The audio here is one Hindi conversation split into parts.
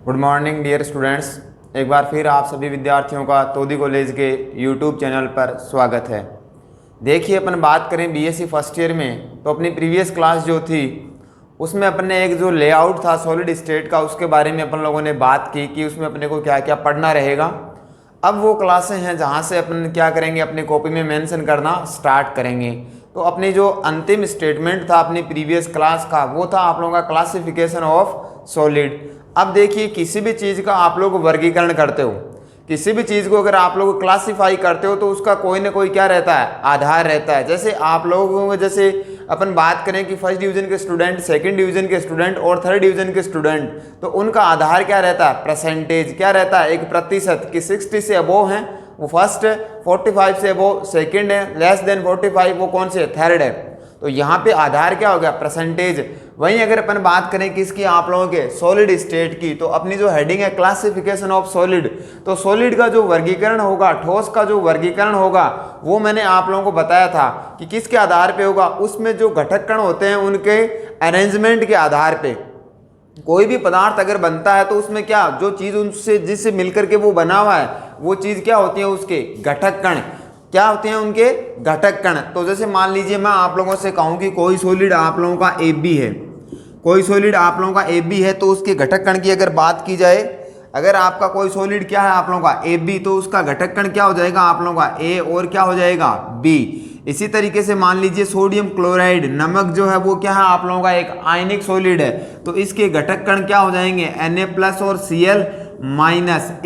Good morning dear students. एक बार फिर आप सभी विद्यार्थियों का तोदी कॉलेज के यूट्यूब चैनल पर स्वागत है। देखिए, अपन बात करें बीएससी फर्स्ट ईयर में तो अपनी प्रीवियस क्लास जो थी उसमें अपन ने एक जो लेआउट था सॉलिड स्टेट का उसके बारे में अपन लोगों ने बात की कि उसमें अपने को क्या क्या पढ़ना रहेगा। अब वो क्लासें हैं जहाँ से अपन क्या करेंगे, अपनी कॉपी में मेंशन करना स्टार्ट करेंगे। तो अपनी जो अंतिम स्टेटमेंट था अपनी प्रीवियस क्लास का वो था आप लोगों का क्लासिफिकेशन ऑफ सॉलिड। अब देखिए, किसी भी चीज़ का आप लोग वर्गीकरण करते हो, किसी भी चीज़ को अगर आप लोग क्लासिफाई करते हो तो उसका कोई ना कोई क्या रहता है, आधार रहता है। जैसे आप लोगों को जैसे अपन बात करें कि फर्स्ट डिवीजन के स्टूडेंट, सेकंड डिवीजन के स्टूडेंट और थर्ड डिवीजन के स्टूडेंट, तो उनका आधार क्या रहता है, परसेंटेज क्या रहता है, एक प्रतिशत कि 60 से अबोव है वो फर्स्ट है, 45 से अबोव सेकंड है, लेस देन 45 वो कौन से थर्ड है। तो यहाँ पे आधार क्या हो गया, परसेंटेज। वहीं अगर अपन बात करें किसकी, आप लोगों के सॉलिड स्टेट की, तो अपनी जो हेडिंग है क्लासिफिकेशन ऑफ सॉलिड, तो सॉलिड का जो वर्गीकरण होगा, ठोस का जो वर्गीकरण होगा वो मैंने आप लोगों को बताया था कि किसके आधार पे होगा, उसमें जो घटक कण होते हैं उनके अरेंजमेंट के आधार पे। कोई भी पदार्थ अगर बनता है तो उसमें क्या, जो चीज़ उनसे जिससे मिलकर के वो बना हुआ है वो चीज़ क्या होती है, उसके घटक कण क्या होते हैं, उनके घटक कण। तो जैसे मान लीजिए मैं आप लोगों से कहूं कि कोई सॉलिड आप लोगों का AB है, कोई सॉलिड आप लोगों का AB है, तो उसके घटक कण की अगर बात की जाए, अगर आपका कोई सॉलिड क्या है आप लोगों का AB, तो उसका घटक कण क्या हो जाएगा आप लोगों का A और क्या हो जाएगा B। इसी तरीके से मान लीजिए सोडियम क्लोराइड, नमक जो है वो क्या है आप लोगों का एक आयनिक सॉलिड है, तो इसके घटक कण क्या हो जाएंगे Na+ और Cl-।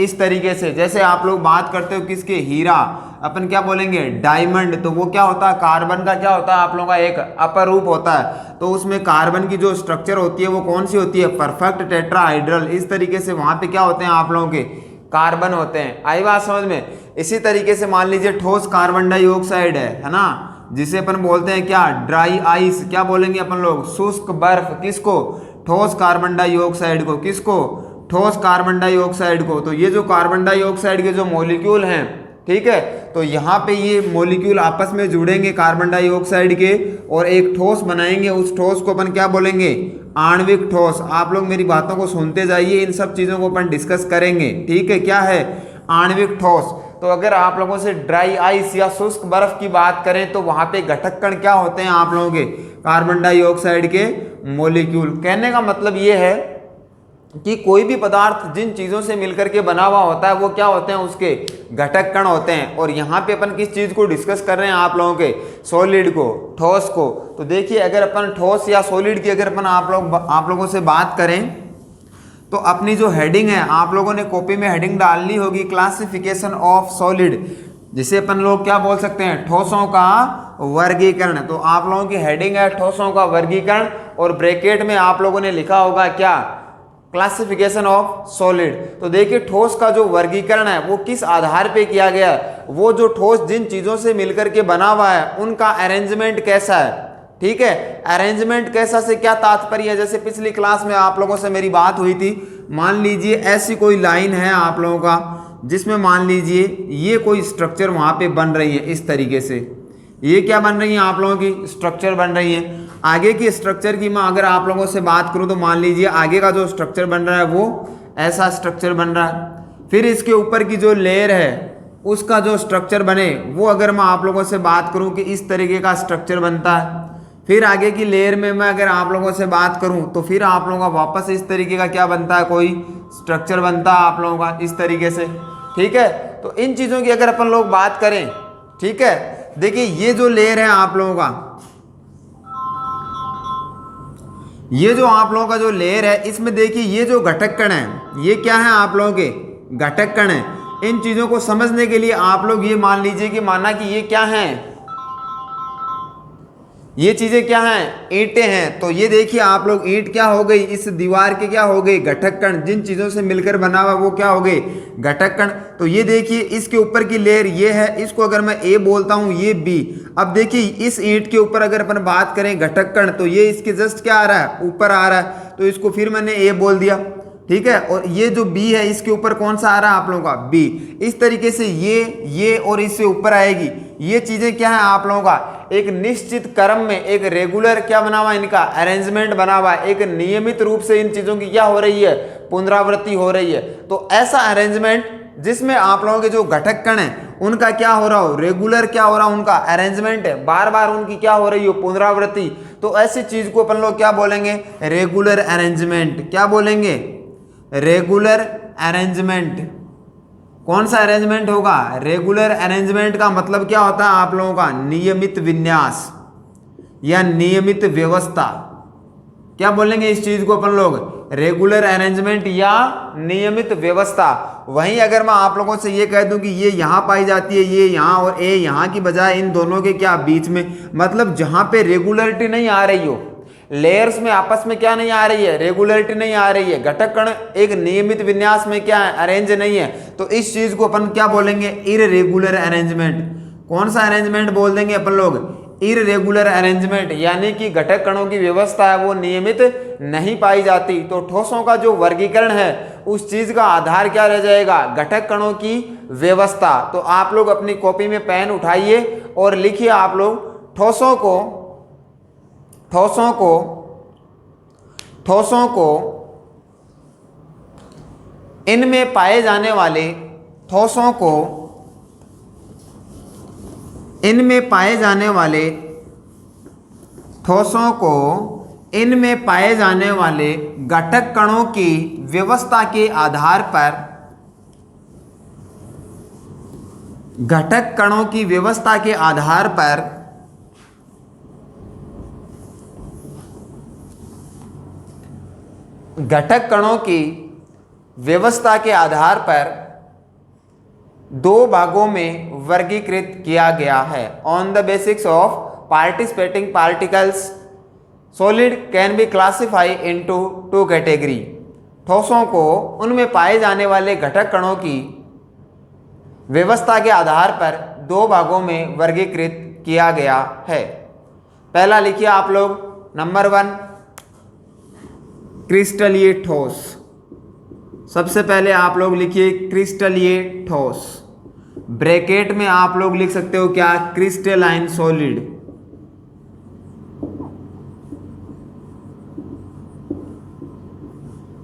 इस तरीके से जैसे आप लोग बात करते हो किसके, हीरा, अपन क्या बोलेंगे डायमंड, तो वो क्या होता है, कार्बन का क्या होता है आप लोगों का एक अपर रूप होता है, तो उसमें कार्बन की जो स्ट्रक्चर होती है वो कौन सी होती है, परफेक्ट टेट्राहाइड्रल। इस तरीके से वहां पे क्या होते हैं आप लोगों के कार्बन होते हैं। आई बात समझ में। इसी तरीके से मान लीजिए ठोस कार्बन डाइऑक्साइड है ना, जिसे अपन बोलते हैं क्या, ड्राई आइस, क्या बोलेंगे अपन लोग, शुष्क बर्फ। किसको, ठोस कार्बन डाइऑक्साइड को। किसको, ठोस कार्बन डाइऑक्साइड को। तो ये जो कार्बन डाइऑक्साइड के जो मॉलिक्यूल हैं, ठीक है, तो यहाँ पे ये मॉलिक्यूल आपस में जुड़ेंगे कार्बन डाइऑक्साइड के और एक ठोस बनाएंगे। उस ठोस को अपन क्या बोलेंगे, आणविक ठोस। आप लोग मेरी बातों को सुनते जाइए, इन सब चीजों को अपन डिस्कस करेंगे, ठीक है। क्या है, आणविक ठोस। तो अगर आप लोगों से ड्राई आइस या शुष्क बर्फ की बात करें तो वहां पे घटक कण क्या होते हैं आप लोगों के, कार्बन डाइऑक्साइड के मॉलिक्यूल। कहने का मतलब ये है कि कोई भी पदार्थ जिन चीजों से मिलकर के बना हुआ होता है वो क्या होते हैं, उसके घटक कण होते हैं। और यहाँ पे अपन किस चीज को डिस्कस कर रहे हैं आप लोगों के, सॉलिड को, ठोस को। तो देखिए, अगर अपन ठोस या सॉलिड की अगर अपन आप लोगों से बात करें तो अपनी जो हेडिंग है, आप लोगों ने कॉपी में हेडिंग डाल ली होगी क्लासिफिकेशन ऑफ सॉलिड, जिसे अपन लोग क्या बोल सकते हैं, ठोसों का वर्गीकरण। तो आप लोगों की हेडिंग है ठोसों का वर्गीकरण और ब्रैकेट में आप लोगों ने लिखा होगा क्या, क्लासिफिकेशन ऑफ सॉलिड। तो देखिए, ठोस का जो वर्गीकरण है वो किस आधार पे किया गया है, वो जो ठोस जिन चीजों से मिलकर के बना हुआ है उनका अरेंजमेंट कैसा है, ठीक है। अरेंजमेंट कैसा से क्या तात्पर्य है, जैसे पिछली क्लास में आप लोगों से मेरी बात हुई थी, मान लीजिए ऐसी कोई लाइन है आप लोगों का जिसमें मान लीजिए ये कोई स्ट्रक्चर वहां पे बन रही है, इस तरीके से ये क्या बन रही है आप लोगों की, स्ट्रक्चर बन रही है। आगे की स्ट्रक्चर की मैं अगर आप लोगों से बात करूं तो मान लीजिए आगे का जो स्ट्रक्चर बन रहा है वो ऐसा स्ट्रक्चर बन रहा है। फिर इसके ऊपर की जो लेयर है उसका जो स्ट्रक्चर बने वो अगर मैं आप लोगों से बात करूं कि इस तरीके का स्ट्रक्चर बनता है। फिर आगे की लेयर में मैं अगर आप लोगों से बात करूं तो फिर आप लोगों का वापस इस तरीके का क्या बनता है, कोई स्ट्रक्चर बनता है आप लोगों का इस तरीके से, ठीक है। तो इन चीज़ों की अगर अपन लोग बात करें, ठीक है, देखिए ये जो लेयर है आप लोगों का, ये जो आप लोगों का जो लेयर है इसमें देखिए ये जो घटक कण है ये क्या है आप लोगों के घटक कण है। इन चीजों को समझने के लिए आप लोग ये मान लीजिए कि माना कि ये क्या है, ये चीजें क्या हैं, ईंटें हैं। तो ये देखिए आप लोग, ईंट क्या हो गई, इस दीवार के क्या हो गई, घटक कण। जिन चीजों से मिलकर बना हुआ वो क्या हो गए, घटक कण। तो ये देखिए इसके ऊपर की लेयर ये है, इसको अगर मैं ए बोलता हूं, ये बी। अब देखिए इस ईंट के ऊपर अगर अपन बात करें घटक कण, तो ये इसके जस्ट क्या आ रहा है, ऊपर आ रहा है, तो इसको फिर मैंने ए बोल दिया, ठीक है। और ये जो बी है इसके ऊपर कौन सा आ रहा है आप लोगों का, बी। इस तरीके से ये और इससे ऊपर आएगी। ये चीजें क्या है आप लोगों का, एक निश्चित क्रम में एक रेगुलर क्या बना हुआ, इनका अरेंजमेंट बना हुआ है, एक नियमित रूप से इन चीजों की क्या हो रही है, पुनरावृत्ति हो रही है। तो ऐसा अरेंजमेंट जिसमें आप लोगों के जो घटक कण हैं उनका क्या हो रहा हो, रेगुलर क्या हो रहा हो, उनका अरेंजमेंट है, बार बार उनकी क्या हो रही हो, पुनरावृत्ति। तो ऐसी चीज को अपन लोग क्या बोलेंगे, रेगुलर अरेंजमेंट। क्या बोलेंगे, रेगुलर अरेंजमेंट। कौन सा अरेंजमेंट होगा, रेगुलर अरेंजमेंट का मतलब क्या होता है आप लोगों का, नियमित विन्यास या नियमित व्यवस्था। क्या बोलेंगे इस चीज को अपन लोग, रेगुलर अरेंजमेंट या नियमित व्यवस्था। वहीं अगर मैं आप लोगों से ये कह दूं कि ये यहां पाई जाती है, ये यहां और ए यहां की बजाय इन दोनों के क्या बीच में, मतलब जहां पे रेगुलरिटी नहीं आ रही हो, लेयर्स में आपस में क्या नहीं आ रही है, रेगुलरिटी नहीं आ रही है, घटक कण एक नियमित विन्यास में क्या है, अरेंज नहीं है, तो इस चीज को अपन क्या बोलेंगे, इररेगुलर अरेंजमेंट। कौन सा अरेंजमेंट बोल देंगे अपन लोग, इररेगुलर अरेंजमेंट, यानी कि घटक कणों की व्यवस्था है वो नियमित नहीं पाई जाती। तो ठोसों का जो वर्गीकरण है उस चीज का आधार क्या रह जाएगा, घटक कणों की व्यवस्था। तो आप लोग अपनी कॉपी में पेन उठाइए और लिखिए आप लोग, ठोसों को इनमें पाए जाने वाले, ठोसों को इनमें पाए जाने वाले, ठोसों को इनमें पाए जाने वाले घटक कणों की व्यवस्था के आधार पर, घटक कणों की व्यवस्था के आधार पर घटक कणों की व्यवस्था के आधार पर दो भागों में वर्गीकृत किया गया है। On the basics of participating particles solid can be classify into two category. ठोसों को उनमें पाए जाने वाले घटक कणों की व्यवस्था के आधार पर दो भागों में वर्गीकृत किया गया है। पहला लिखिए आप लोग, नंबर 1 क्रिस्टलीय ठोस। सबसे पहले आप लोग लिखिए क्रिस्टलीय ठोस, ब्रैकेट में आप लोग लिख सकते हो क्या, क्रिस्टलाइन सॉलिड।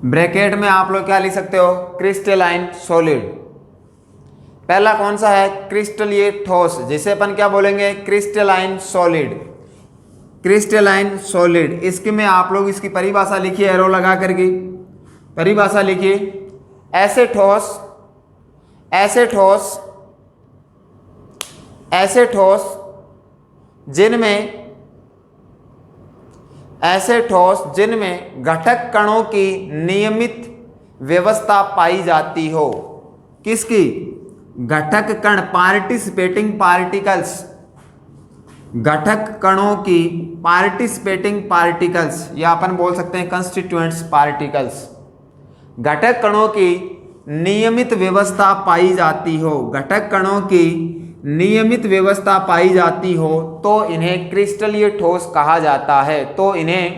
ब्रैकेट में आप लोग क्या लिख सकते हो, क्रिस्टलाइन सॉलिड। पहला कौन सा है, क्रिस्टलीय ठोस, जिसे अपन क्या बोलेंगे, क्रिस्टलाइन सॉलिड। क्रिस्टलाइन सॉलिड, इसके में आप लोग इसकी परिभाषा लिखिए, एरो लगा करके परिभाषा लिखिए, ऐसे ठोस जिनमें घटक कणों की नियमित व्यवस्था पाई जाती हो। किसकी, घटक कण, पार्टिसिपेटिंग पार्टिकल्स, घटक कणों की पार्टिसिपेटिंग पार्टिकल्स, या अपन बोल सकते हैं कंस्टिट्यूएंट्स पार्टिकल्स। घटक कणों की नियमित व्यवस्था पाई जाती हो, घटक कणों की नियमित व्यवस्था पाई जाती हो तो इन्हें क्रिस्टलीय ठोस कहा जाता है। तो इन्हें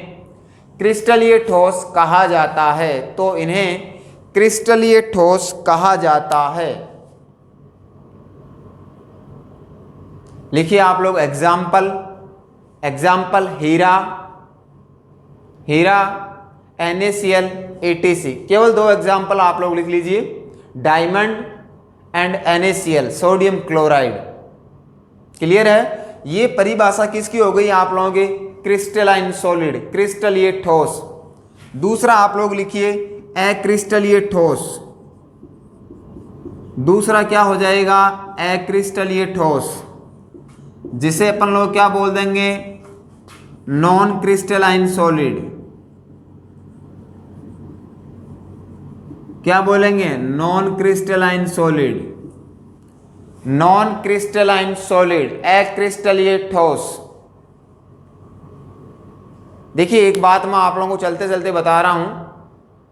क्रिस्टलीय ठोस कहा जाता है। तो इन्हें क्रिस्टलीय ठोस कहा जाता है। लिखिए आप लोग एग्जाम्पल, हीरा NaCl ATC, केवल 2 एग्जाम्पल आप लोग लिख लीजिए, diamond and NaCl sodium chloride. Clear है, ये परिभाषा किसकी हो गई आप लोगों के, क्रिस्टलाइन सॉलिड, क्रिस्टलीय ठोस। दूसरा आप लोग लिखिए अक्रिस्टलीय ठोस, दूसरा क्या हो जाएगा, अक्रिस्टलीय ठोस, जिसे अपन लोग क्या बोल देंगे, नॉन क्रिस्टलाइन सॉलिड। क्या बोलेंगे, non crystalline solid, non crystalline solid, अक्रिस्टलीय ठोस। देखिए एक बात मैं आप लोगों को चलते चलते बता रहा हूं,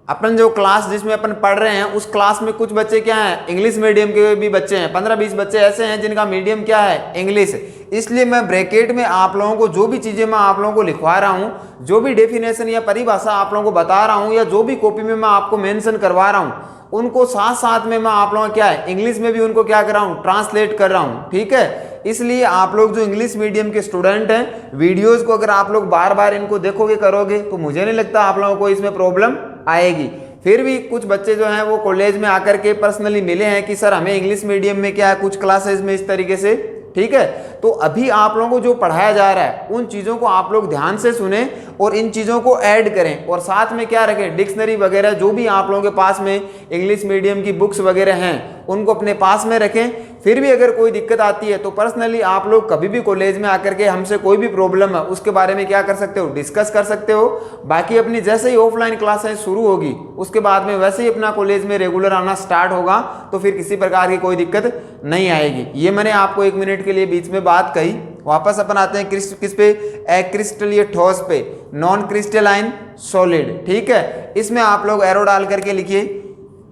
अपन जो क्लास जिसमें अपन पढ़ रहे हैं उस क्लास में कुछ बच्चे क्या हैं, इंग्लिश मीडियम के भी बच्चे हैं, 15-20 बच्चे ऐसे हैं जिनका मीडियम क्या है, इंग्लिश। इसलिए मैं ब्रैकेट में आप लोगों को जो भी चीज़ें मैं आप लोगों को लिखवा रहा हूँ, जो भी डेफिनेशन या परिभाषा आप लोगों को बता रहा हूँ, या जो भी कॉपी में मैं आपको मेंशन करवा रहा हूँ, उनको साथ साथ में मैं आप लोगों क्या है, इंग्लिश में भी उनको क्या कर रहा हूँ, ट्रांसलेट कर रहा हूँ। ठीक है, इसलिए आप लोग जो इंग्लिश मीडियम के स्टूडेंट हैं, वीडियोज़ को अगर आप लोग बार बार इनको देखोगे करोगे तो मुझे नहीं लगता आप लोगों को इसमें प्रॉब्लम आएगी। फिर भी कुछ बच्चे जो हैं वो कॉलेज में आकर के पर्सनली मिले हैं कि सर हमें इंग्लिश मीडियम में क्या है कुछ क्लासेज में इस तरीके से, ठीक है। तो अभी आप लोगों को जो पढ़ाया जा रहा है उन चीज़ों को आप लोग ध्यान से सुने और इन चीज़ों को ऐड करें, और साथ में क्या रखें, डिक्शनरी वगैरह जो भी आप लोगों के पास में इंग्लिश मीडियम की बुक्स वगैरह हैं उनको अपने पास में रखें। फिर भी अगर कोई दिक्कत आती है तो पर्सनली आप लोग कभी भी कॉलेज में आकर के हमसे कोई भी प्रॉब्लम है उसके बारे में क्या कर सकते हो, डिस्कस कर सकते हो। बाकी अपनी जैसे ही ऑफलाइन क्लासें शुरू होगी उसके बाद में वैसे ही अपना कॉलेज में रेगुलर आना स्टार्ट होगा, तो फिर किसी प्रकार की कोई दिक्कत नहीं आएगी। ये मैंने आपको 1 मिनट के लिए बीच में बात कही। वापस अपन आते हैं किस पे, एक्रिस्टलीय ठोस पे, नॉन क्रिस्टलाइन सॉलिड, ठीक है। इसमें आप लोग एरो डाल करके लिखिए,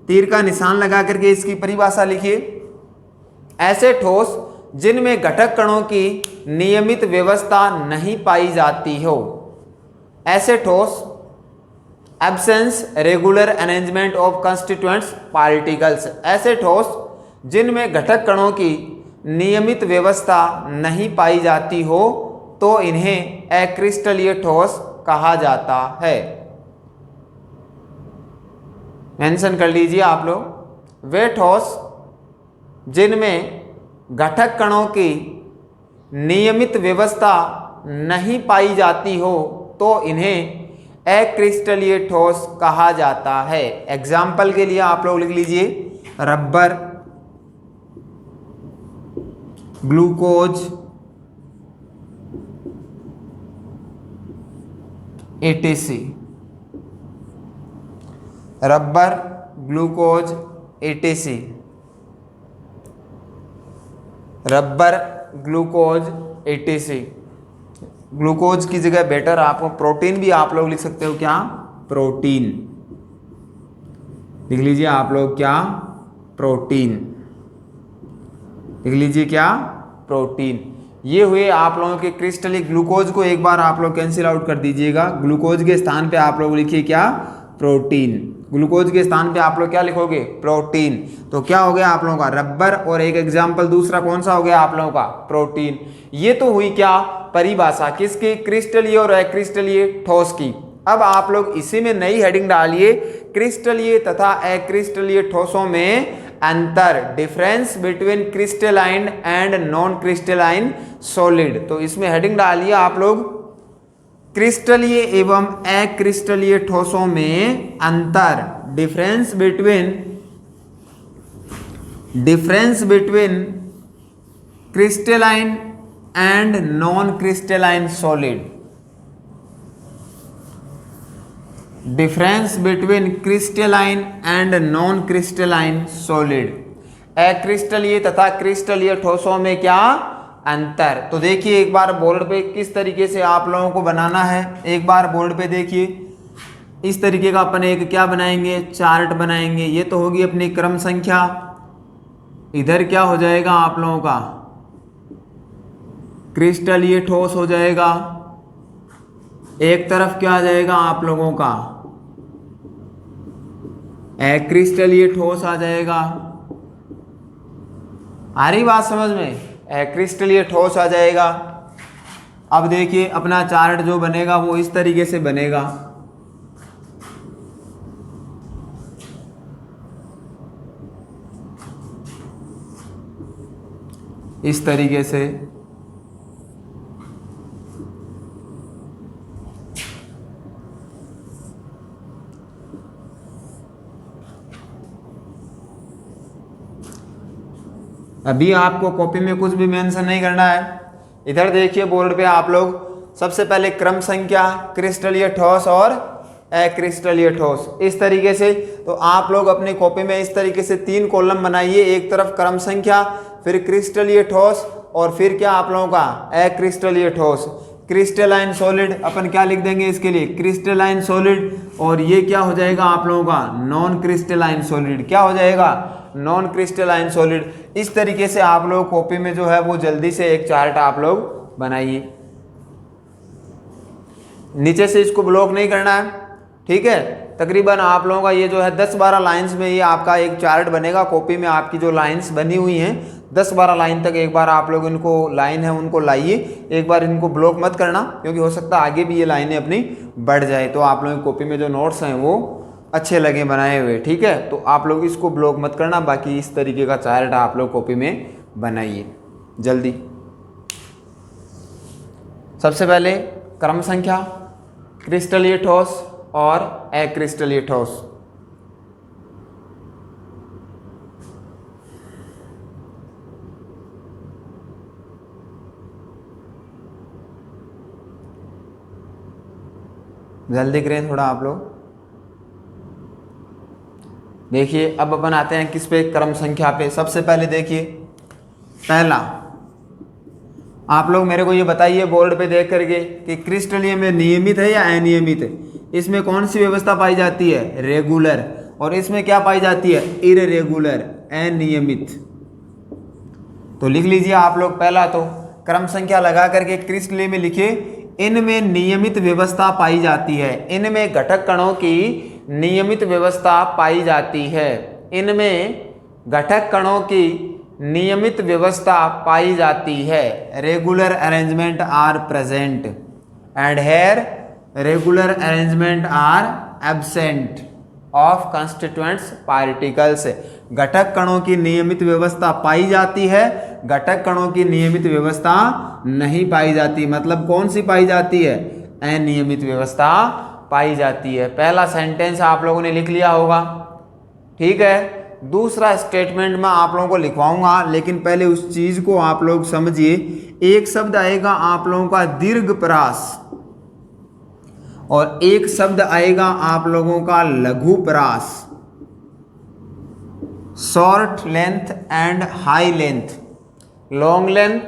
तीर का निशान लगा करके इसकी परिभाषा लिखिए। ऐसे ठोस जिनमें घटक कणों की नियमित व्यवस्था नहीं पाई जाती हो, ऐसे ठोस absence regular arrangement of constituents particles, ऐसे ठोस जिनमें घटक कणों की नियमित व्यवस्था नहीं पाई जाती हो तो इन्हें अक्रिस्टलीय ठोस कहा जाता है। मेंशन कर लीजिए आप लोग, वे ठोस जिनमें घटक कणों की नियमित व्यवस्था नहीं पाई जाती हो तो इन्हें अक्रिस्टलीय ठोस कहा जाता है। एग्जाम्पल के लिए आप लोग लिख लीजिए, rubber, glucose, ATC, rubber, glucose, ATC, rubber, glucose, ATC. Glucose की जगह बेटर आपको प्रोटीन भी आप लोग लिख सकते हो, क्या, प्रोटीन लिख लीजिए आप लोग, क्या, प्रोटीन लिख लीजिए, क्या, प्रोटीन। ये हुए आप लोगों के क्रिस्टलिक। ग्लूकोज को एक बार आप लोग कैंसिल आउट कर दीजिएगा, ग्लूकोज के स्थान पे आप लोग लिखिए क्या, प्रोटीन। ग्लूकोज के स्थान पे आप लोग क्या लिखोगे, प्रोटीन। तो क्या हो गया आप लोगों का, रबर, और एक एग्जाम्पल दूसरा कौन सा हो गया आप लोगों का, प्रोटीन। ये तो हुई क्या, परिभाषा किसकी, क्रिस्टलीय और अक्रिस्टलीय ठोस की। अब आप लोग इसी में नई हेडिंग डालिए, क्रिस्टलीय तथा अक्रिस्टलीय ठोसों में अंतर, difference between crystalline and non crystalline solid. तो इसमें हेडिंग डालिए आप लोग, क्रिस्टलीय एवं अक्रिस्टलीय ठोसों में अंतर, difference between crystalline and non crystalline solid, difference between crystalline and non crystalline solid. अक्रिस्टलीय तथा क्रिस्टलीय ठोसों में क्या अंतर। तो देखिए एक बार बोर्ड पे किस तरीके से आप लोगों को बनाना है, एक बार बोर्ड पे देखिए, इस तरीके का अपन एक क्या बनाएंगे, चार्ट बनाएंगे। ये तो होगी अपनी क्रम संख्या, इधर क्या हो जाएगा आप लोगों का, क्रिस्टलीय ठोस हो जाएगा, एक तरफ क्या आ जाएगा आप लोगों का, अक्रिस्टलीय ठोस आ जाएगा। आ रही बात समझ में, अक्रिस्टलीय ठोस आ जाएगा। अब देखिए अपना चार्ट जो बनेगा वो इस तरीके से बनेगा, इस तरीके से। अभी आपको कॉपी में कुछ भी मेंशन नहीं करना है। इधर देखिए बोर्ड पे आप लोग सबसे पहले क्रम संख्या, क्रिस्टलीय ठोस और अक्रिस्टलीय ठोस, इस तरीके से। तो आप लोग अपनी कॉपी में इस तरीके से 3 कॉलम बनाइए, एक तरफ क्रम संख्या, फिर क्रिस्टलीय ठोस और फिर क्या आप लोगों का अक्रिस्टलीय ठोस। क्रिस्टलाइन सॉलिड अपन क्या लिख देंगे इसके लिए, क्रिस्टलाइन सॉलिड, और ये क्या हो जाएगा आप लोगों का नॉन क्रिस्टलाइन सॉलिड। क्या हो जाएगा, नॉन क्रिस्टलाइन सॉलिड। इस तरीके से आप लोग कॉपी में जो है वो जल्दी से एक चार्ट आप लोग बनाइए। नीचे से इसको ब्लॉक नहीं करना है, ठीक है। तकरीबन आप लोगों का ये जो है 10-12 लाइंस में ये आपका एक चार्ट बनेगा। कॉपी में आपकी जो लाइंस बनी हुई हैं 10-12 लाइन तक एक बार आप लोग इनको लाइन है उनको लाइए, एक बार इनको ब्लॉक मत करना, क्योंकि हो सकता है आगे भी ये लाइनें अपनी बढ़ जाए। तो आप लोगों की कॉपी में जो नोट्स हैं वो अच्छे लगे बनाए हुए, ठीक है। तो आप लोग इसको ब्लॉक मत करना, बाकी इस तरीके का चार्ट आप लोग कॉपी में बनाइए जल्दी। सबसे पहले क्रम संख्या, क्रिस्टलीय ठोस और अक्रिस्टलीय ठोस। जल्दी करें थोड़ा आप लोग। देखिए अब अपन आते हैं किस पे, क्रम संख्या पे। सबसे पहले देखिए पहला, आप लोग मेरे को ये बताइए बोर्ड पे देख करके कि क्रिस्टलीय में नियमित है या अनियमित है। इसमें कौन सी व्यवस्था पाई जाती है, रेगुलर, और इसमें क्या पाई जाती है, इररेगुलर, अनियमित। तो लिख लीजिए आप लोग पहला, तो क्रम संख्या लगा करके क्रिस्टलीय में लिखिए, इनमें नियमित व्यवस्था पाई जाती है। इनमें घटक कणों की नियमित व्यवस्था पाई जाती है। इनमें घटक कणों की नियमित व्यवस्था पाई जाती है। Regular arrangement are present and here regular arrangement are absent of constituents particles. घटक कणों की नियमित व्यवस्था पाई जाती है, घटक कणों की नियमित व्यवस्था नहीं पाई जाती। मतलब कौन सी पाई जाती है, अनियमित व्यवस्था पाई जाती है। पहला सेंटेंस आप लोगों ने लिख लिया होगा, ठीक है। दूसरा स्टेटमेंट मैं आप लोगों को लिखवाऊंगा, लेकिन पहले उस चीज को आप लोग समझिए। एक शब्द आएगा आप लोगों का दीर्घपरास और एक शब्द आएगा आप लोगों का लघुपरास। Short length and high length, long length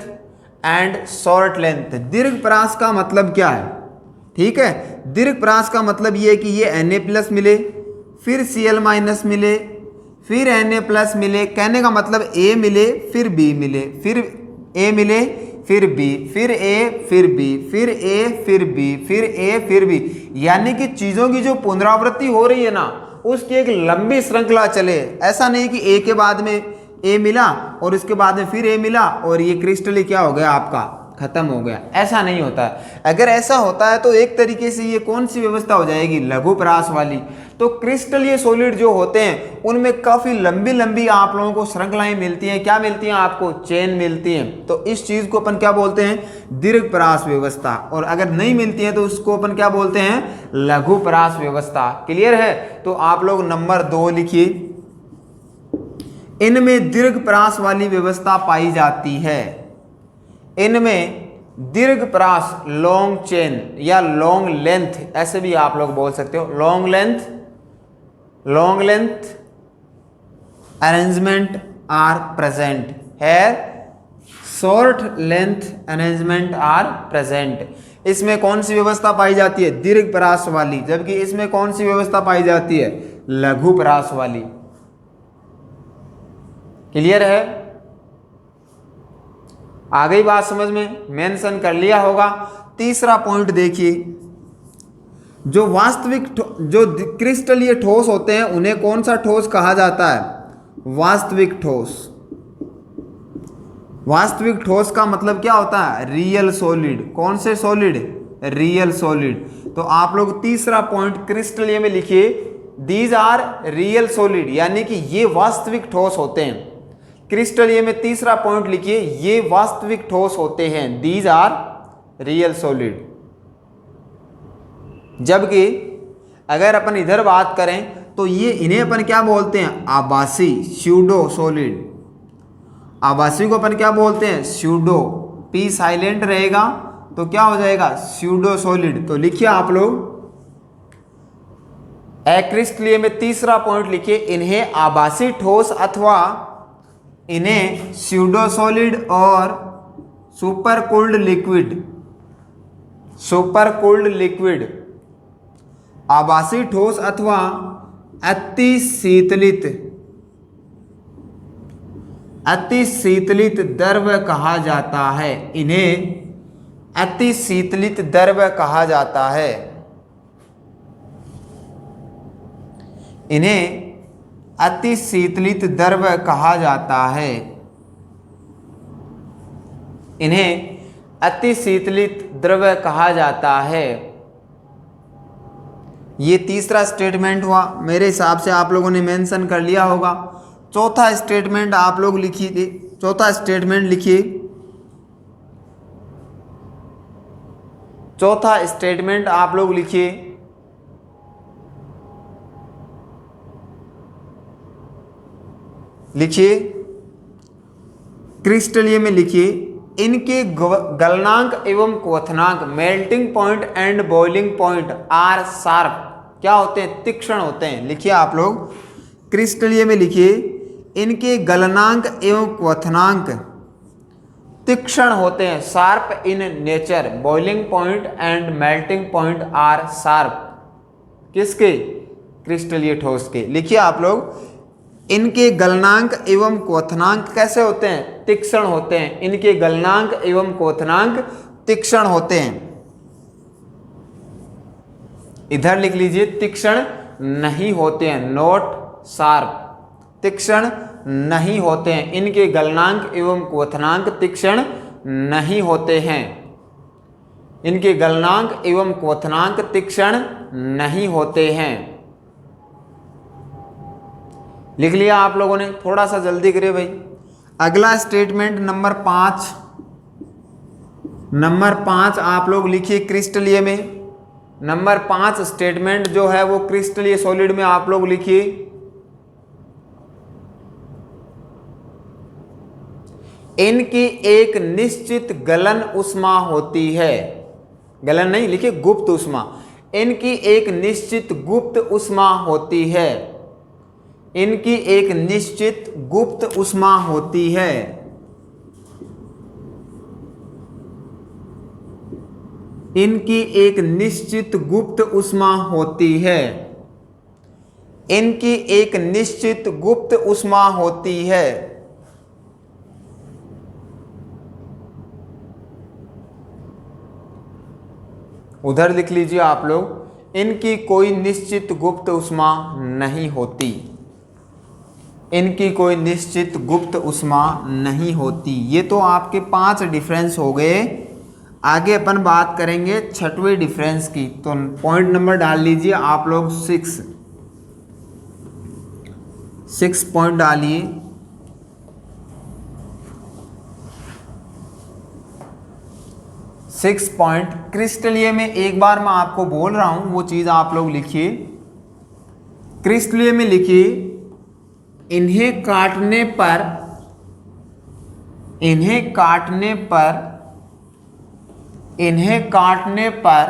and short length. दीर्घपरास का मतलब क्या है, ठीक है। दीर्घपरास का मतलब ये है कि ये Na+ मिले, फिर Cl- मिले, फिर Na+ मिले। कहने का मतलब A मिले, फिर B मिले, फिर A मिले, फिर B, फिर A, फिर B, फिर A, फिर B, फिर A, फिर B। यानी कि चीजों की जो पुनरावृत्ति हो रही है ना, उसकी एक लंबी श्रृंखला चले। ऐसा नहीं कि A के बाद में A मिला और इसके बाद में फिर A मिला और ये क्रिस्टली क्या हो गया आपका, खत्म हो गया। ऐसा नहीं होता है। अगर ऐसा होता है तो एक तरीके से ये कौन सी व्यवस्था हो जाएगी, लघुपरास वाली। तो क्रिस्टलीय सॉलिड जो होते हैं उनमें काफी लंबी लंबी आप लोगों को श्रृंखलाएं मिलती हैं। क्या मिलती हैं आपको, चेन मिलती हैं। तो इस चीज को अपन क्या बोलते हैं, दीर्घपरास व्यवस्था। और अगर नहीं मिलती है तो उसको अपन क्या बोलते हैं, लघुपरास व्यवस्था। क्लियर है। तो आप लोग नंबर 2 लिखिए, इनमें दीर्घपरास वाली व्यवस्था पाई जाती है। इनमें दीर्घपरास, लॉन्ग चेन या लॉन्ग लेंथ, ऐसे भी आप लोग बोल सकते हो। Long length arrangement are present है, short length arrangement are present. इसमें कौन सी व्यवस्था पाई जाती है, दीर्घपरास वाली, जबकि इसमें कौन सी व्यवस्था पाई जाती है, लघुपरास वाली। क्लियर है, आ गई बात समझ में, मेंशन कर लिया होगा। तीसरा पॉइंट देखिए, जो वास्तविक जो क्रिस्टलीय ठोस होते हैं उन्हें कौन सा ठोस कहा जाता है, वास्तविक ठोस। वास्तविक ठोस का मतलब क्या होता है, रियल सॉलिड। कौन से सॉलिड, रियल सॉलिड। तो आप लोग तीसरा पॉइंट क्रिस्टलीय में लिखिए, दीज आर रियल सॉलिड, यानी कि ये वास्तविक ठोस होते हैं। क्रिस्टलीय में तीसरा पॉइंट लिखिए, ये वास्तविक ठोस होते हैं, दीज आर रियल सॉलिड। जबकि अगर अपन इधर बात करें तो ये इन्हें अपन क्या बोलते हैं, आभासी, स्यूडो सॉलिड। आभासी को अपन क्या बोलते हैं, स्यूडो। पी साइलेंट रहेगा तो क्या हो जाएगा, स्यूडो सॉलिड। तो लिखिए आप लोग, अक्रिस्टलीय में तीसरा पॉइंट लिखिए, इन्हें आभासी ठोस अथवा इन्हें स्यूडो सॉलिड और सुपर कूल्ड लिक्विड, आभासी ठोस अथवा अति शीतलित द्रव कहा जाता है। इन्हें अति शीतलित द्रव कहा जाता है। इन्हें अति शीतलित द्रव कहा जाता है। इन्हें अति शीतलित द्रव कहा जाता है। ये तीसरा स्टेटमेंट हुआ, मेरे हिसाब से आप लोगों ने मेंशन कर लिया होगा। चौथा स्टेटमेंट आप लोग लिखिए, चौथा स्टेटमेंट लिखिए, चौथा स्टेटमेंट आप लोग लिखिए, लिखिए क्रिस्टलीय में लिखिए, इनके गलनांक एवं क्वथनांक melting point and boiling point are sharp, क्या होते हैं, तीक्ष्ण होते हैं। लिखिए आप लोग क्रिस्टलीय में लिखिए, इनके गलनांक एवं क्वथनांक तीक्ष्ण होते हैं, sharp in nature. Boiling point and melting point are sharp, किसके, क्रिस्टलीय ठोस के। लिखिए आप लोग, इनके गलनांक एवं क्वथनांक कैसे होते हैं, तीक्ष्ण होते हैं। इनके गलनांक एवं क्वथनांक तीक्ष्ण होते हैं। इधर लिख लीजिए, तीक्ष्ण नहीं होते हैं, नॉट शार्प, तीक्ष्ण नहीं होते हैं। इनके गलनांक एवं क्वथनांक तीक्ष्ण नहीं होते हैं। इनके गलनांक एवं क्वथनांक तीक्ष्ण नहीं होते हैं। लिख लिया आप लोगों ने, थोड़ा सा जल्दी करिए भाई। अगला स्टेटमेंट नंबर 5, नंबर 5 आप लोग लिखिए क्रिस्टलीय में। नंबर 5 स्टेटमेंट जो है वो क्रिस्टलीय सॉलिड में आप लोग लिखिए, इनकी एक निश्चित गलन उष्मा होती है। गलन नहीं, लिखिए गुप्त उष्मा। इनकी एक निश्चित गुप्त उष्मा होती है। इनकी एक निश्चित गुप्त उष्मा होती है। इनकी एक निश्चित गुप्त उष्मा होती है। इनकी एक निश्चित गुप्त उष्मा होती है। उधर लिख लीजिए आप लोग, इनकी कोई निश्चित गुप्त उष्मा नहीं होती। इनकी कोई निश्चित गुप्त उष्मा नहीं होती। ये तो आपके 5 डिफरेंस हो गए। आगे अपन बात करेंगे 6वें डिफरेंस की। तो पॉइंट नंबर डाल लीजिए आप लोग 6 पॉइंट डालिए। 6 पॉइंट क्रिस्टलीय में एक बार मैं आपको बोल रहा हूं, वो चीज आप लोग लिखिए। क्रिस्टलीय में लिखिए, इन्हें काटने पर, इन्हें काटने पर, इन्हें काटने पर,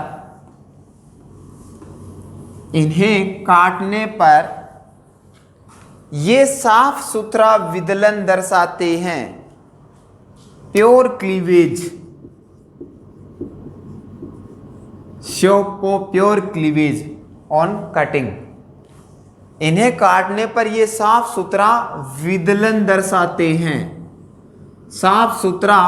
इन्हें काटने पर ये साफ सुथरा विदलन दर्शाते हैं, pure cleavage, show pure cleavage on cutting. इन्हें काटने पर ये साफ सुथरा विदलन दर्शाते हैं, साफ सुथरा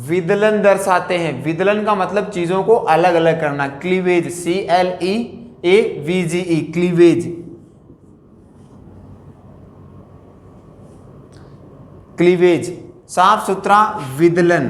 विदलन दर्शाते हैं। विदलन का मतलब चीजों को अलग अलग करना, क्लीवेज, CLEAVGE, क्लीवेज, क्लीवेज, साफ सुथरा विदलन।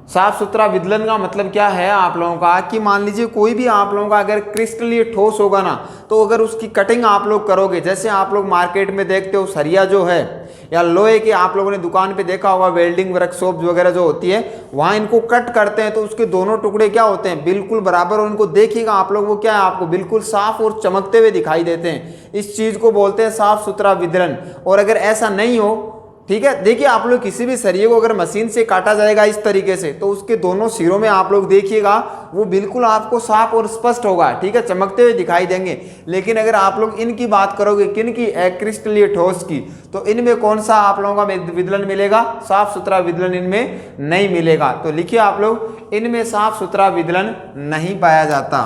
साफ सुथरा विदलन का मतलब क्या है आप लोगों का, कि मान लीजिए कोई भी आप लोगों का अगर क्रिस्टलीय ठोस होगा ना, तो अगर उसकी कटिंग आप लोग करोगे, जैसे आप लोग मार्केट में देखते हो सरिया जो है, या लोहे के आप लोगों ने दुकान पे देखा होगा, वेल्डिंग वर्कशॉप वगैरह जो होती है, वहां इनको कट करते हैं तो उसके दोनों टुकड़े क्या होते हैं, बिल्कुल बराबर। और इनको देखिएगा आप लोग, वो क्या है, आपको बिल्कुल साफ और चमकते हुए दिखाई देते हैं। इस चीज को बोलते हैं साफ सुथरा विदलन। और अगर ऐसा नहीं हो, ठीक है, देखिए आप लोग किसी भी सरिये को अगर मशीन से काटा जाएगा इस तरीके से, तो उसके दोनों सिरों में आप लोग देखिएगा वो बिल्कुल आपको साफ और स्पष्ट होगा, ठीक है, चमकते हुए दिखाई देंगे। लेकिन अगर आप लोग इनकी बात करोगे, किन की, क्रिस्टलीय ठोस की, तो इनमें कौन सा आप लोगों का विदलन मिलेगा, साफ सुथरा विदलन इनमें नहीं मिलेगा। तो लिखिए आप लोग, इनमें साफ सुथरा विदलन नहीं पाया जाता।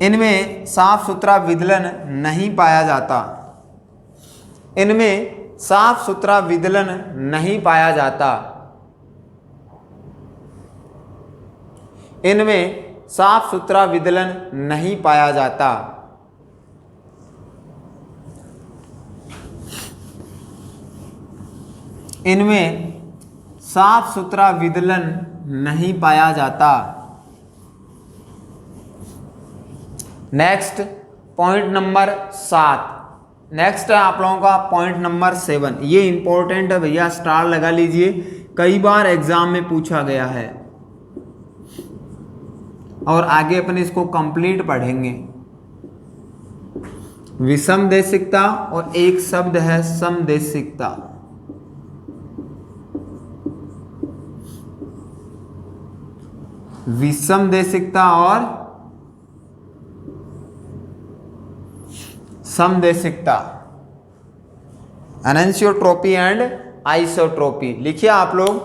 इनमें साफ सुथरा विदलन नहीं पाया जाता। इनमें साफ सुथरा विदलन नहीं पाया जाता। इनमें साफ सुथरा विदलन नहीं पाया जाता। इनमें साफ सुथरा विदलन नहीं पाया जाता। Next point number 7। नेक्स्ट है आप लोगों का पॉइंट नंबर 7। ये इंपॉर्टेंट है भैया, स्टार लगा लीजिए, कई बार एग्जाम में पूछा गया है और आगे अपने इसको कंप्लीट पढ़ेंगे। विषमदेशिकता और एक शब्द है समदेशिकता। विषमदेशिकता और समदेशिकता, एनेंसियोट्रोपी एंड आइसोट्रोपी। लिखिए आप लोग,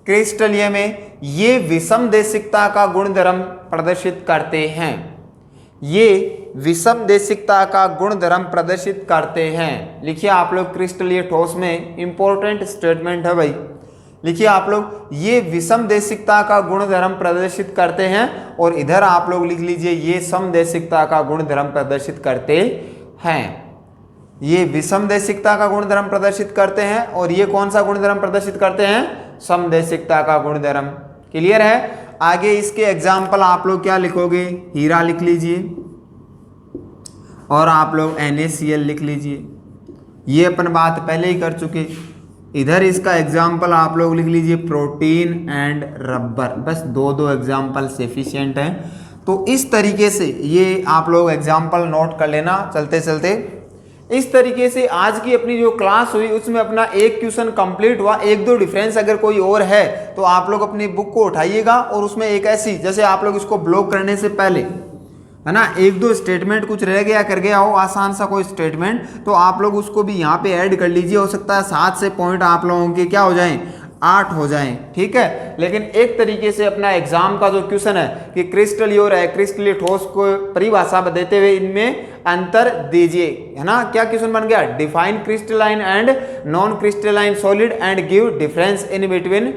क्रिस्टलीय में ये विषमदेशिकता का गुणधर्म प्रदर्शित करते हैं। ये विषमदेशिकता का गुणधर्म प्रदर्शित करते हैं। लिखिए आप लोग, क्रिस्टलीय ठोस में इंपॉर्टेंट स्टेटमेंट है भाई। लिखिए आप लोग, ये विषमदेशिकता का गुणधर्म प्रदर्शित करते हैं और इधर आप लोग लिख लीजिए, ये समदेशिकता का गुणधर्म प्रदर्शित करते हैं। ये विषमदेशिकता का गुणधर्म प्रदर्शित करते हैं और ये कौन सा गुणधर्म प्रदर्शित करते हैं? समदेशिकता का गुणधर्म। क्लियर है? आगे इसके एग्जाम्पल आप लोग क्या लिखोगे? हीरा लिख लीजिए और आप लोग NaCl लिख लीजिए। ये अपन बात पहले ही कर चुके। इधर इसका एग्जाम्पल आप लोग लिख लीजिए, प्रोटीन एंड रबर। बस दो एग्जाम्पल सफिशिएंट हैं। तो इस तरीके से ये आप लोग एग्जाम्पल नोट कर लेना चलते चलते। इस तरीके से आज की अपनी जो क्लास हुई उसमें अपना एक क्वेश्चन कंप्लीट हुआ। एक दो डिफरेंस अगर कोई और है तो आप लोग अपनी बुक को उठाइएगा और उसमें एक ऐसी, जैसे आप लोग इसको ब्लॉक करने से पहले, है ना, एक दो स्टेटमेंट कुछ रह गया कर गया हो आसान सा कोई स्टेटमेंट, तो आप लोग उसको भी यहाँ पे ऐड कर लीजिए। हो सकता है 7 से पॉइंट आप लोगों के क्या हो जाएं, 8 हो जाएं। ठीक है, लेकिन एक तरीके से अपना एग्जाम का जो क्वेश्चन है कि क्रिस्टलीय और अक्रिस्टलीय ठोस को परिभाषा देते हुए इनमें अंतर दीजिए, है ना। क्या क्वेश्चन बन गया? Define crystalline and non crystalline solid and give difference in between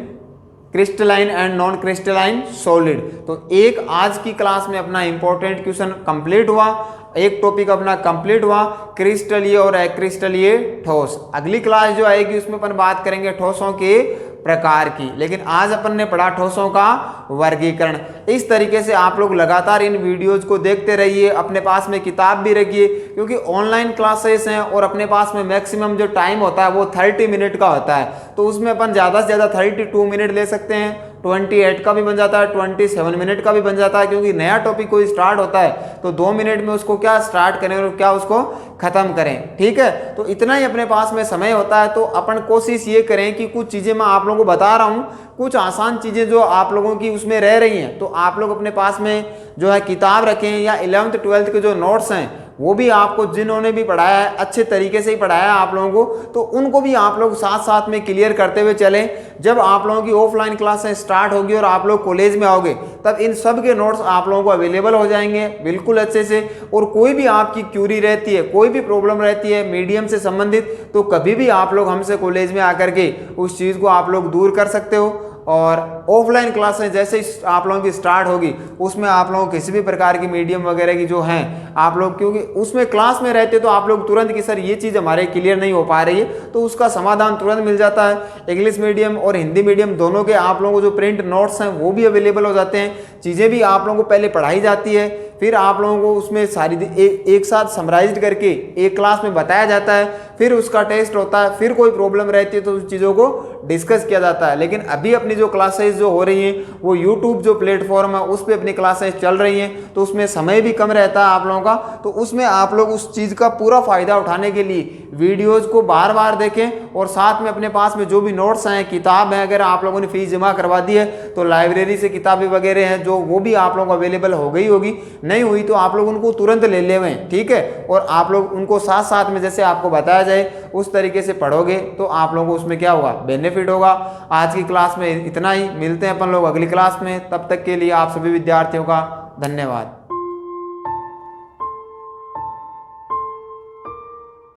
crystalline and non crystalline solid. तो एक आज की क्लास में अपना इंपॉर्टेंट क्वेश्चन कंप्लीट हुआ, एक टॉपिक अपना कंप्लीट हुआ, क्रिस्टलीय और अक्रिस्टलीय ठोस। अगली क्लास जो आएगी उसमें अपन बात करेंगे ठोसों के प्रकार की, लेकिन आज अपन ने पढ़ा ठोसों का वर्गीकरण। इस तरीके से आप लोग लगातार इन वीडियोज को देखते रहिए, अपने पास में किताब भी रखिए, क्योंकि ऑनलाइन क्लासेस हैं और अपने पास में मैक्सिमम जो टाइम होता है वो 30 मिनट का होता है। तो उसमें अपन ज़्यादा से ज़्यादा 32 मिनट ले सकते हैं, 28 का भी बन जाता है, 27 मिनट का भी बन जाता है, क्योंकि नया टॉपिक कोई स्टार्ट होता है तो 2 मिनट में उसको क्या स्टार्ट करें और क्या उसको खत्म करें। ठीक है, तो इतना ही अपने पास में समय होता है। तो अपन कोशिश ये करें कि कुछ चीज़ें मैं आप लोगों को बता रहा हूँ, कुछ आसान चीज़ें जो आप लोगों की उसमें रह रही हैं, तो आप लोग अपने पास में जो है किताब रखें, या 11th 12th के जो नोट्स हैं वो भी आपको, जिन्होंने भी पढ़ाया है अच्छे तरीके से ही पढ़ाया है आप लोगों को, तो उनको भी आप लोग साथ साथ में क्लियर करते हुए चलें। जब आप लोगों की ऑफलाइन क्लासें स्टार्ट होगी और आप लोग कॉलेज में आओगे तब इन सब के नोट्स आप लोगों को अवेलेबल हो जाएंगे बिल्कुल अच्छे से। और कोई भी आपकी क्यूरी रहती है, कोई भी प्रॉब्लम रहती है मीडियम से संबंधित, तो कभी भी आप लोग हमसे कॉलेज में आकर के उस चीज़ को आप लोग दूर कर सकते हो। और ऑफलाइन क्लासें जैसे ही आप लोगों की स्टार्ट होगी उसमें आप लोगों को किसी भी प्रकार की मीडियम वगैरह की जो हैं आप लोग, क्योंकि उसमें क्लास में रहते तो आप लोग तुरंत कि सर ये चीज़ हमारे क्लियर नहीं हो पा रही है, तो उसका समाधान तुरंत मिल जाता है। इंग्लिश मीडियम और हिंदी मीडियम दोनों के आप लोगों को जो प्रिंट नोट्स हैं वो भी अवेलेबल हो जाते हैं। चीज़ें भी आप लोगों को पहले पढ़ाई जाती है, फिर आप लोगों को उसमें सारी एक साथ समराइज करके एक क्लास में बताया जाता है, फिर उसका टेस्ट होता है, फिर कोई प्रॉब्लम रहती है तो उस चीज़ों को डिस्कस किया जाता है। लेकिन अभी अपनी जो क्लासेस जो हो रही हैं वो यूट्यूब जो प्लेटफॉर्म है उस पर अपनी क्लासेस चल रही हैं, तो उसमें समय भी कम रहता है आप लोगों का, तो उसमें आप लोग उस चीज़ का पूरा फ़ायदा उठाने के लिए वीडियोज़ को बार बार देखें और साथ में अपने पास में जो भी नोट्स हैं, किताब हैं, अगर आप लोगों ने फीस जमा करवा दी है तो लाइब्रेरी से किताबें वगैरह हैं जो वो भी आप लोगों को अवेलेबल हो गई होगी, नहीं हुई तो आप लोग उनको तुरंत ले लेवें। ठीक है, और आप लोग उनको साथ साथ में जैसे आपको बताया जाए उस तरीके से पढ़ोगे तो आप लोगों को उसमें क्या होगा, बेनिफिट होगा। आज की क्लास में इतना ही, मिलते हैं अपन लोग अगली क्लास में, तब तक के लिए आप सभी विद्यार्थियों का धन्यवाद।